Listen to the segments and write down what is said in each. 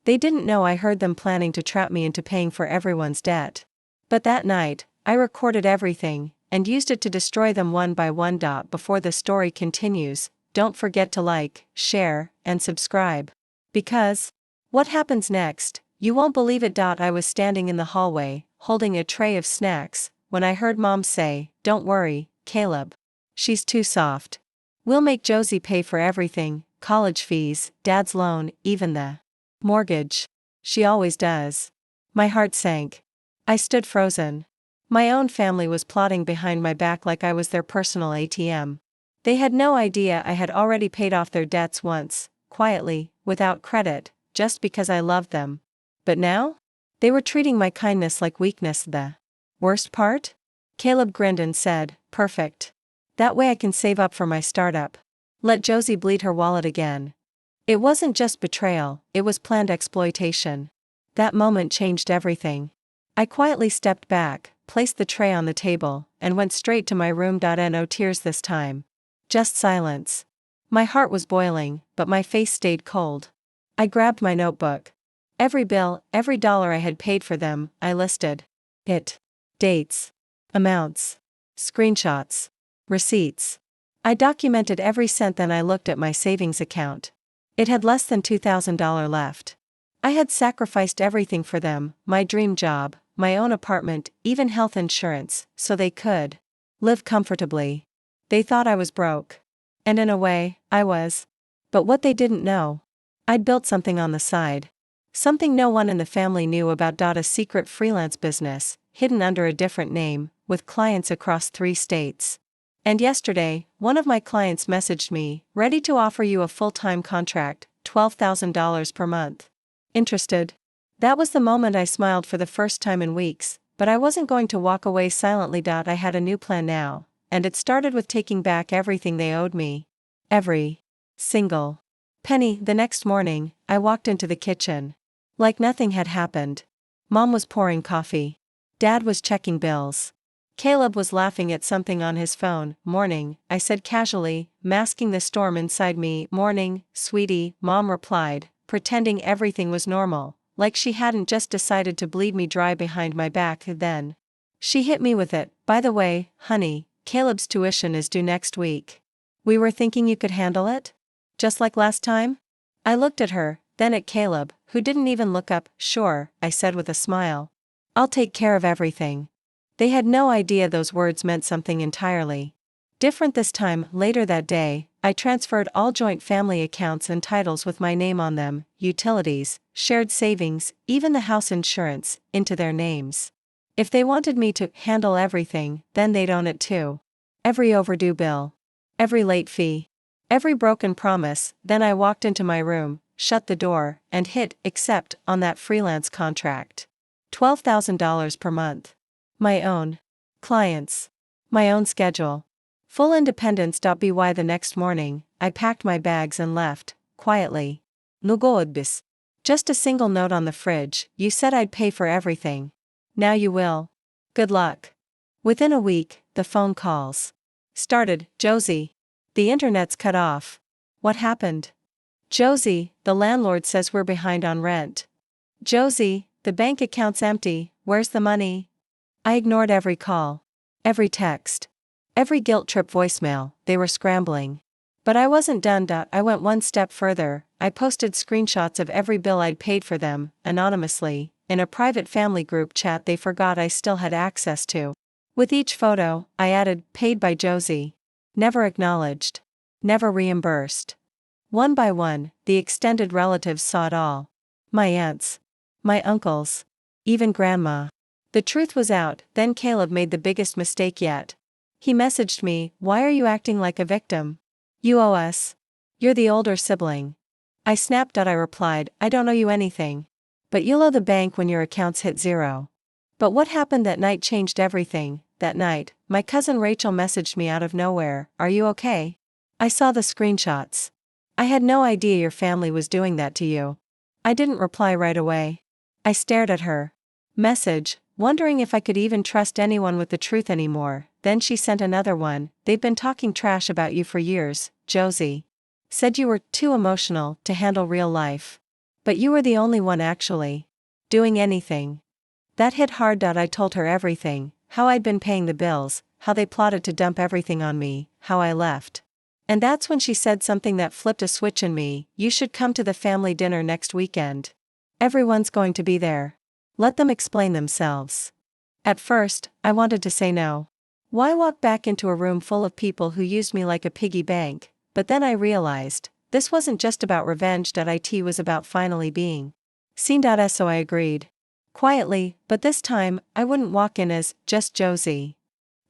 They didn't know I heard them planning to trap me into paying for everyone's debt. But that night, I recorded everything, and used it to destroy them one by one. Before the story continues, don't forget to like, share, and subscribe. Because what happens next, you won't believe it. I was standing in the hallway, holding a tray of snacks, when I heard Mom say, "Don't worry, Caleb. She's too soft. We'll make Josie pay for everything, college fees, Dad's loan, even the mortgage. She always does." My heart sank. I stood frozen. My own family was plotting behind my back like I was their personal ATM. They had no idea I had already paid off their debts once, quietly, without credit, just because I loved them. But now? They were treating my kindness like weakness. The worst part? Caleb grinned and said, "Perfect. That way I can save up for my startup. Let Josie bleed her wallet again." It wasn't just betrayal, it was planned exploitation. That moment changed everything. I quietly stepped back, placed the tray on the table, and went straight to my room. No tears this time. Just silence. My heart was boiling, but my face stayed cold. I grabbed my notebook. Every bill, every dollar I had paid for them, I listed it. Dates. Amounts. Screenshots. Receipts. I documented every cent. Then I looked at my savings account. It had less than $2,000 left. I had sacrificed everything for them, my dream job, my own apartment, even health insurance, so they could live comfortably. They thought I was broke. And in a way, I was. But what they didn't know, I'd built something on the side. Something no one in the family knew about. A secret freelance business, hidden under a different name, with clients across 3 states. And yesterday, one of my clients messaged me, "Ready to offer you a full-time contract, $12,000 per month. Interested?" That was the moment I smiled for the first time in weeks, but I wasn't going to walk away silently. I had a new plan now, and it started with taking back everything they owed me. Every single penny. The next morning, I walked into the kitchen. Like nothing had happened. Mom was pouring coffee. Dad was checking bills. Caleb was laughing at something on his phone. "Morning," I said casually, masking the storm inside me. "Morning, sweetie," Mom replied, pretending everything was normal, like she hadn't just decided to bleed me dry behind my back. Then she hit me with it. "By the way, honey, Caleb's tuition is due next week. We were thinking you could handle it? Just like last time?" I looked at her, then at Caleb, who didn't even look up. "Sure," I said with a smile. "I'll take care of everything." They had no idea those words meant something entirely different this time. Later that day, I transferred all joint family accounts and titles with my name on them, utilities, shared savings, even the house insurance, into their names. If they wanted me to handle everything, then they'd own it too. Every overdue bill. Every late fee. Every broken promise. Then I walked into my room, shut the door, and hit accept on that freelance contract. $12,000 per month. My own clients. My own schedule. Full independence. By the next morning, I packed my bags and left, quietly. Nugoodbis. Just a single note on the fridge. "You said I'd pay for everything. Now you will. Good luck." Within a week, the phone calls started. "Josie. The internet's cut off." "What happened?" "Josie, the landlord says we're behind on rent." "Josie, the bank account's empty, where's the money?" I ignored every call. Every text. Every guilt trip voicemail. They were scrambling. But I wasn't done. I went one step further. I posted screenshots of every bill I'd paid for them, anonymously, in a private family group chat they forgot I still had access to. With each photo, I added, "Paid by Josie." Never acknowledged. Never reimbursed. One by one, the extended relatives saw it all. My aunts. My uncles. Even grandma. The truth was out. Then Caleb made the biggest mistake yet. He messaged me, "Why are you acting like a victim? You owe us. You're the older sibling." I snapped. I replied, "I don't owe you anything. But you'll owe the bank when your accounts hit zero." But what happened that night changed everything. That night, my cousin Rachel messaged me out of nowhere, "Are you okay? I saw the screenshots. I had no idea your family was doing that to you." I didn't reply right away. I stared at her message, wondering if I could even trust anyone with the truth anymore. Then she sent another one. "They've been talking trash about you for years, Josie. Said you were too emotional to handle real life. But you were the only one actually doing anything. That hit hard. I told her everything, how I'd been paying the bills, how they plotted to dump everything on me, how I left. And that's when she said something that flipped a switch in me. You should come to the family dinner next weekend. Everyone's going to be there. Let them explain themselves. At first, I wanted to say no. Why walk back into a room full of people who used me like a piggy bank? But then I realized, this wasn't just about revenge. It was about finally being seen. So I agreed. Quietly, but this time, I wouldn't walk in as just Josie.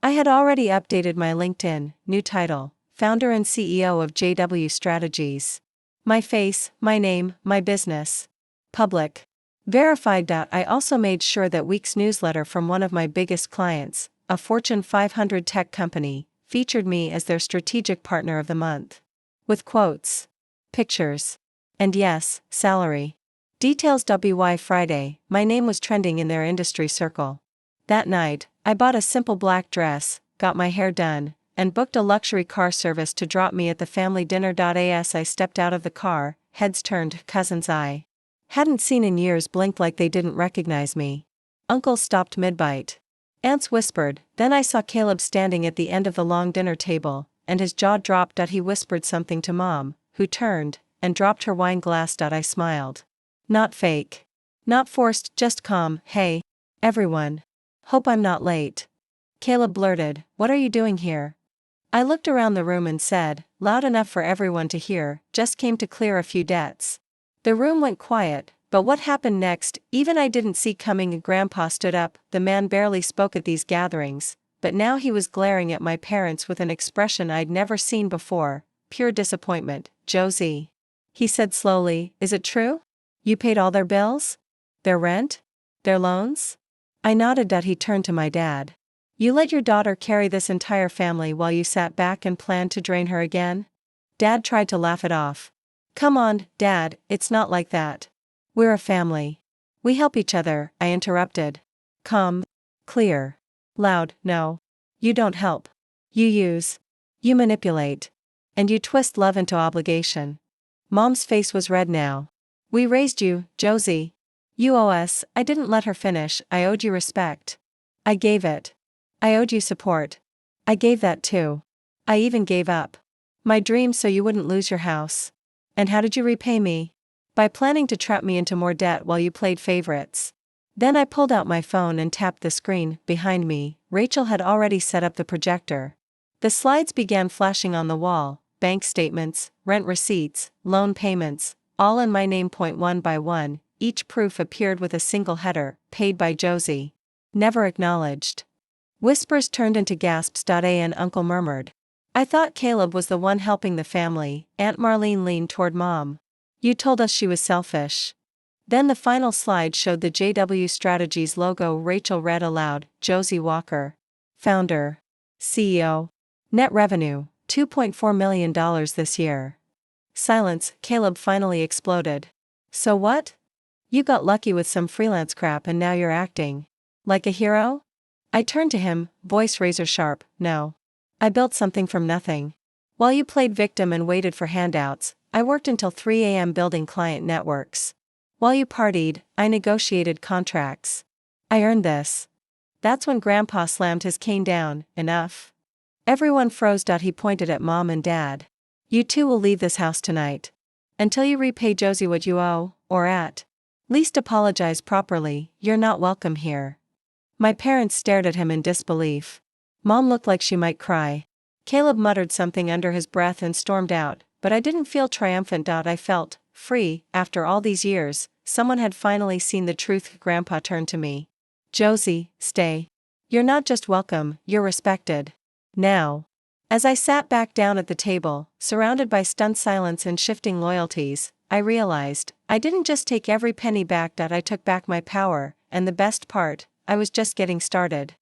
I had already updated my LinkedIn, new title, founder and CEO of JW Strategies. My face, my name, my business. Public. Verified. I also made sure that week's newsletter from one of my biggest clients, a Fortune 500 tech company, featured me as their strategic partner of the month. With quotes, pictures, and yes, salary. Details. WY Friday, my name was trending in their industry circle. That night, I bought a simple black dress, got my hair done, and booked a luxury car service to drop me at the family dinner. As I stepped out of the car, heads turned, cousins I hadn't seen in years blinked like they didn't recognize me. Uncles stopped mid-bite. Aunts whispered, then I saw Caleb standing at the end of the long dinner table, and his jaw dropped. He whispered something to Mom, who turned, and dropped her wine glass. I smiled. Not fake. Not forced, just calm. Hey, everyone. Hope I'm not late. Caleb blurted, what are you doing here? I looked around the room and said, loud enough for everyone to hear, just came to clear a few debts. The room went quiet, but what happened next, even I didn't see coming. Grandpa stood up. The man barely spoke at these gatherings, but now he was glaring at my parents with an expression I'd never seen before, pure disappointment. Josie. He said slowly, is it true? You paid all their bills? Their rent? Their loans? I nodded. He turned to my dad. You let your daughter carry this entire family while you sat back and planned to drain her again? Dad tried to laugh it off. Come on, Dad, it's not like that. We're a family. We help each other, I interrupted. Calm. Clear. Loud, no. You don't help. You use. You manipulate. And you twist love into obligation. Mom's face was red now. We raised you, Josie. You owe us. I didn't let her finish. I owed you respect. I gave it. I owed you support. I gave that too. I even gave up my dreams so you wouldn't lose your house. And how did you repay me? By planning to trap me into more debt while you played favorites. Then I pulled out my phone and tapped the screen. Behind me, Rachel had already set up the projector. The slides began flashing on the wall, bank statements, rent receipts, loan payments, all in my name. One by one, each proof appeared with a single header, paid by Josie. Never acknowledged. Whispers turned into gasps. And Uncle murmured. I thought Caleb was the one helping the family. Aunt Marlene leaned toward Mom. You told us she was selfish. Then the final slide showed the JW Strategies logo. Rachel read aloud, Josie Walker. Founder. CEO. Net revenue, $2.4 million this year. Silence. Caleb finally exploded. So what? You got lucky with some freelance crap and now you're acting like a hero? I turned to him, voice razor sharp. No. I built something from nothing. While you played victim and waited for handouts, I worked until 3 a.m. building client networks. While you partied, I negotiated contracts. I earned this. That's when Grandpa slammed his cane down. Enough. Everyone froze. He pointed at Mom and Dad. You two will leave this house tonight. Until you repay Josie what you owe, or at least apologize properly. You're not welcome here. My parents stared at him in disbelief. Mom looked like she might cry. Caleb muttered something under his breath and stormed out, but I didn't feel triumphant. I felt free. After all these years, someone had finally seen the truth. Grandpa turned to me. Josie, stay. You're not just welcome, you're respected. Now. As I sat back down at the table, surrounded by stunned silence and shifting loyalties, I realized, I didn't just take every penny back. I took back my power, and the best part, I was just getting started.